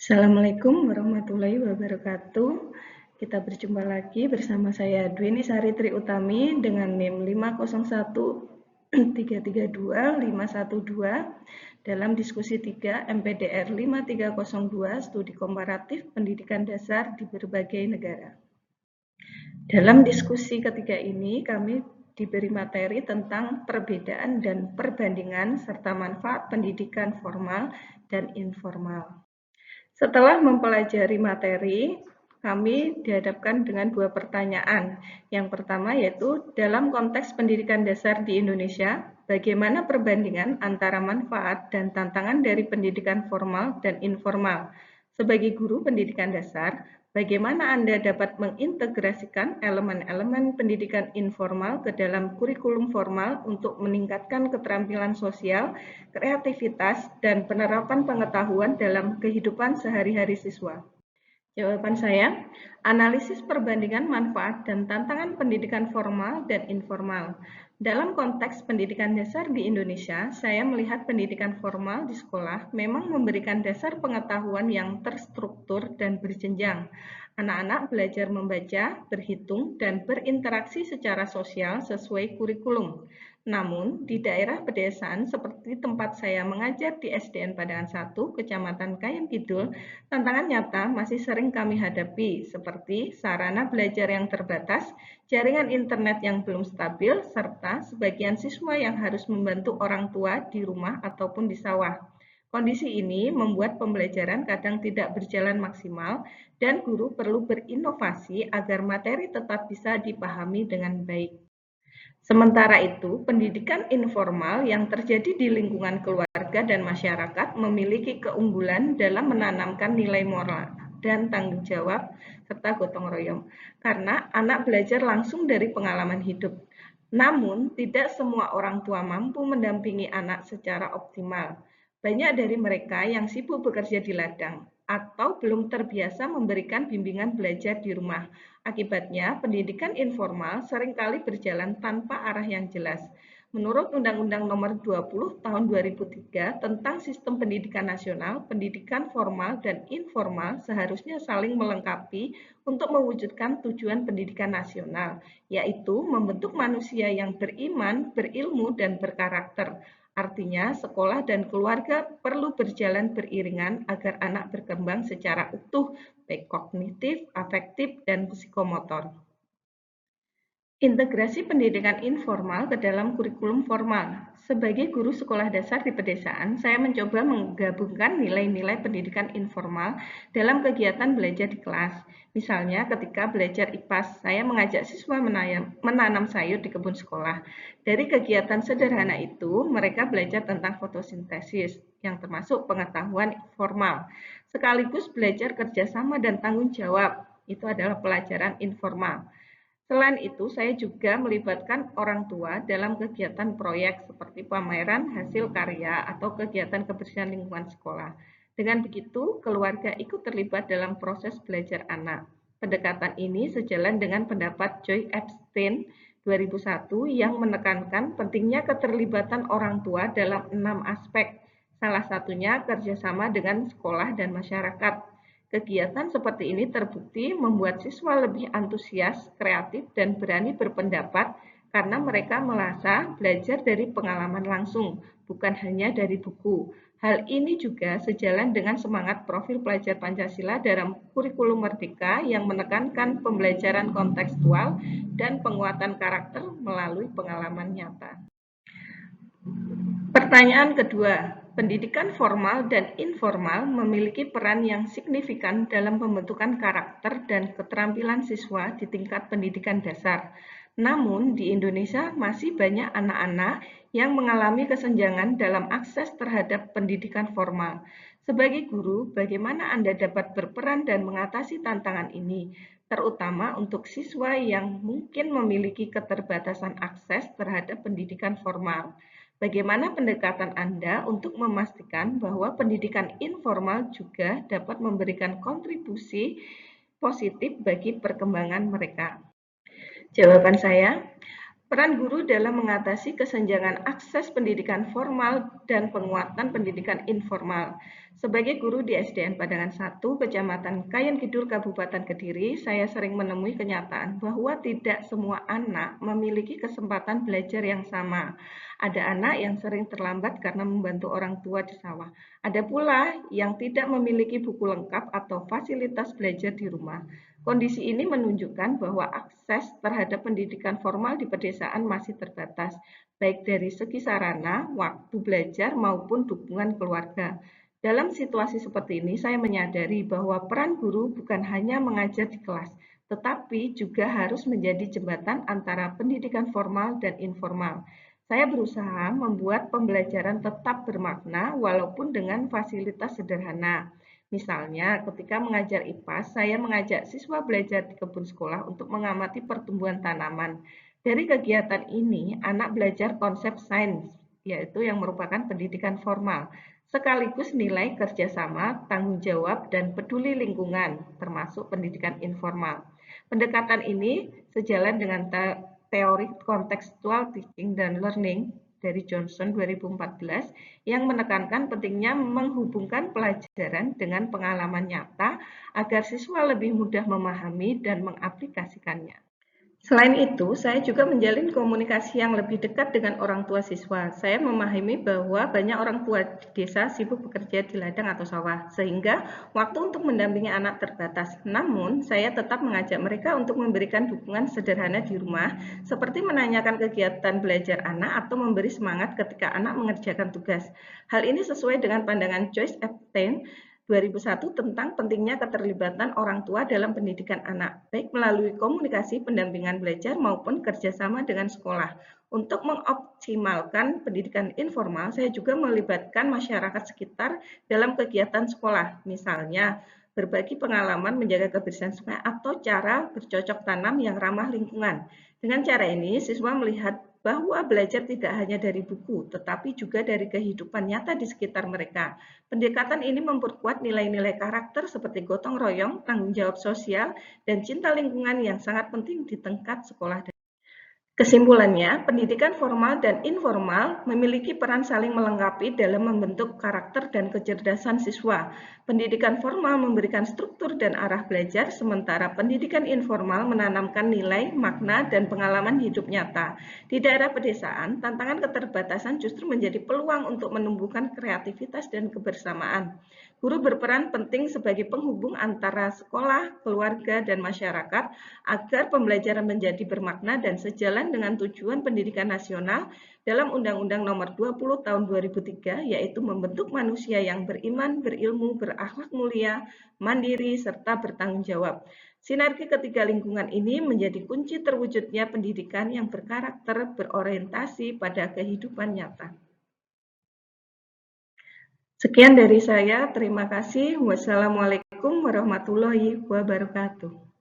Assalamualaikum warahmatullahi wabarakatuh. Kita berjumpa lagi bersama saya Dwini Sari Tri Utami dengan NIM 501332512 dalam diskusi 3 MPDR 5302 Studi Komparatif Pendidikan Dasar di berbagai negara. Dalam diskusi ketiga ini kami diberi materi tentang perbedaan dan perbandingan serta manfaat pendidikan formal dan informal. Setelah mempelajari materi, kami dihadapkan dengan dua pertanyaan. Yang pertama yaitu dalam konteks pendidikan dasar di Indonesia, bagaimana perbandingan antara manfaat dan tantangan dari pendidikan formal dan informal? Sebagai guru pendidikan dasar, bagaimana Anda dapat mengintegrasikan elemen-elemen pendidikan informal ke dalam kurikulum formal untuk meningkatkan keterampilan sosial, kreativitas, dan penerapan pengetahuan dalam kehidupan sehari-hari siswa? Jawaban saya, analisis perbandingan manfaat dan tantangan pendidikan formal dan informal. Dalam konteks pendidikan dasar di Indonesia, saya melihat pendidikan formal di sekolah memang memberikan dasar pengetahuan yang terstruktur dan berjenjang. Anak-anak belajar membaca, berhitung, dan berinteraksi secara sosial sesuai kurikulum. Namun, di daerah pedesaan seperti tempat saya mengajar di SDN Padangan 1, Kecamatan Kayan Kidul, tantangan nyata masih sering kami hadapi, seperti sarana belajar yang terbatas, jaringan internet yang belum stabil, serta sebagian siswa yang harus membantu orang tua di rumah ataupun di sawah. Kondisi ini membuat pembelajaran kadang tidak berjalan maksimal dan guru perlu berinovasi agar materi tetap bisa dipahami dengan baik. Sementara itu, pendidikan informal yang terjadi di lingkungan keluarga dan masyarakat memiliki keunggulan dalam menanamkan nilai moral dan tanggung jawab serta gotong royong, karena anak belajar langsung dari pengalaman hidup. Namun, tidak semua orang tua mampu mendampingi anak secara optimal. Banyak dari mereka yang sibuk bekerja di ladang atau belum terbiasa memberikan bimbingan belajar di rumah. Akibatnya, pendidikan informal seringkali berjalan tanpa arah yang jelas. Menurut Undang-Undang Nomor 20 Tahun 2003 tentang Sistem Pendidikan Nasional, pendidikan formal dan informal seharusnya saling melengkapi untuk mewujudkan tujuan pendidikan nasional, yaitu membentuk manusia yang beriman, berilmu, dan berkarakter. Artinya, sekolah dan keluarga perlu berjalan beriringan agar anak berkembang secara utuh, baik kognitif, afektif, dan psikomotor. Integrasi pendidikan informal ke dalam kurikulum formal. Sebagai guru sekolah dasar di pedesaan, saya mencoba menggabungkan nilai-nilai pendidikan informal dalam kegiatan belajar di kelas. Misalnya ketika belajar IPAS, saya mengajak siswa menanam sayur di kebun sekolah. Dari kegiatan sederhana itu, mereka belajar tentang fotosintesis, yang termasuk pengetahuan formal. Sekaligus belajar kerjasama dan tanggung jawab, itu adalah pelajaran informal. Selain itu, saya juga melibatkan orang tua dalam kegiatan proyek seperti pameran hasil karya atau kegiatan kebersihan lingkungan sekolah. Dengan begitu, keluarga ikut terlibat dalam proses belajar anak. Pendekatan ini sejalan dengan pendapat Joy Epstein 2001 yang menekankan pentingnya keterlibatan orang tua dalam 6 aspek, salah satunya kerjasama dengan sekolah dan masyarakat. Kegiatan seperti ini terbukti membuat siswa lebih antusias, kreatif, dan berani berpendapat karena mereka merasa belajar dari pengalaman langsung, bukan hanya dari buku. Hal ini juga sejalan dengan semangat profil pelajar Pancasila dalam kurikulum Merdeka yang menekankan pembelajaran kontekstual dan penguatan karakter melalui pengalaman nyata. Pertanyaan kedua, pendidikan formal dan informal memiliki peran yang signifikan dalam pembentukan karakter dan keterampilan siswa di tingkat pendidikan dasar. Namun, di Indonesia masih banyak anak-anak yang mengalami kesenjangan dalam akses terhadap pendidikan formal. Sebagai guru, bagaimana Anda dapat berperan dan mengatasi tantangan ini, terutama untuk siswa yang mungkin memiliki keterbatasan akses terhadap pendidikan formal? Bagaimana pendekatan Anda untuk memastikan bahwa pendidikan informal juga dapat memberikan kontribusi positif bagi perkembangan mereka? Jawaban saya, Peran guru dalam mengatasi kesenjangan akses pendidikan formal dan penguatan pendidikan informal. Sebagai guru di SDN Padangan 1, Kecamatan Kayen Kidul, Kabupaten Kediri, saya sering menemui kenyataan bahwa tidak semua anak memiliki kesempatan belajar yang sama. Ada anak yang sering terlambat karena membantu orang tua di sawah. Ada pula yang tidak memiliki buku lengkap atau fasilitas belajar di rumah. Kondisi ini menunjukkan bahwa akses terhadap pendidikan formal di pedesaan masih terbatas, baik dari segi sarana, waktu belajar, maupun dukungan keluarga. Dalam situasi seperti ini, saya menyadari bahwa peran guru bukan hanya mengajar di kelas, tetapi juga harus menjadi jembatan antara pendidikan formal dan informal. Saya berusaha membuat pembelajaran tetap bermakna walaupun dengan fasilitas sederhana. Misalnya, ketika mengajar IPA, saya mengajak siswa belajar di kebun sekolah untuk mengamati pertumbuhan tanaman. Dari kegiatan ini, anak belajar konsep sains, yaitu yang merupakan pendidikan formal, sekaligus nilai kerjasama, tanggung jawab, dan peduli lingkungan, termasuk pendidikan informal. Pendekatan ini sejalan dengan teori kontekstual teaching dan learning dari Johnson 2014 yang menekankan pentingnya menghubungkan pelajaran dengan pengalaman nyata agar siswa lebih mudah memahami dan mengaplikasikannya. Selain itu, saya juga menjalin komunikasi yang lebih dekat dengan orang tua siswa. Saya memahami bahwa banyak orang tua di desa sibuk bekerja di ladang atau sawah, sehingga waktu untuk mendampingi anak terbatas. Namun, saya tetap mengajak mereka untuk memberikan dukungan sederhana di rumah, seperti menanyakan kegiatan belajar anak atau memberi semangat ketika anak mengerjakan tugas. Hal ini sesuai dengan pandangan Joyce Epstein 2001 tentang pentingnya keterlibatan orang tua dalam pendidikan anak, baik melalui komunikasi pendampingan belajar maupun kerjasama dengan sekolah. Untuk mengoptimalkan pendidikan informal, saya juga melibatkan masyarakat sekitar dalam kegiatan sekolah, misalnya berbagi pengalaman menjaga kebersihan sungai atau cara bercocok tanam yang ramah lingkungan. Dengan cara ini, siswa melihat bahwa belajar tidak hanya dari buku, tetapi juga dari kehidupan nyata di sekitar mereka. Pendekatan ini memperkuat nilai-nilai karakter seperti gotong royong, tanggung jawab sosial, dan cinta lingkungan yang sangat penting di tingkat sekolah. Kesimpulannya, pendidikan formal dan informal memiliki peran saling melengkapi dalam membentuk karakter dan kecerdasan siswa. Pendidikan formal memberikan struktur dan arah belajar, sementara pendidikan informal menanamkan nilai, makna, dan pengalaman hidup nyata. Di daerah pedesaan, tantangan keterbatasan justru menjadi peluang untuk menumbuhkan kreativitas dan kebersamaan. Guru berperan penting sebagai penghubung antara sekolah, keluarga, dan masyarakat agar pembelajaran menjadi bermakna dan sejalan dengan tujuan pendidikan nasional dalam Undang-Undang Nomor 20 Tahun 2003, yaitu membentuk manusia yang beriman, berilmu, berakhlak mulia, mandiri, serta bertanggung jawab. Sinergi ketiga lingkungan ini menjadi kunci terwujudnya pendidikan yang berkarakter berorientasi pada kehidupan nyata. Sekian dari saya, terima kasih. Wassalamualaikum warahmatullahi wabarakatuh.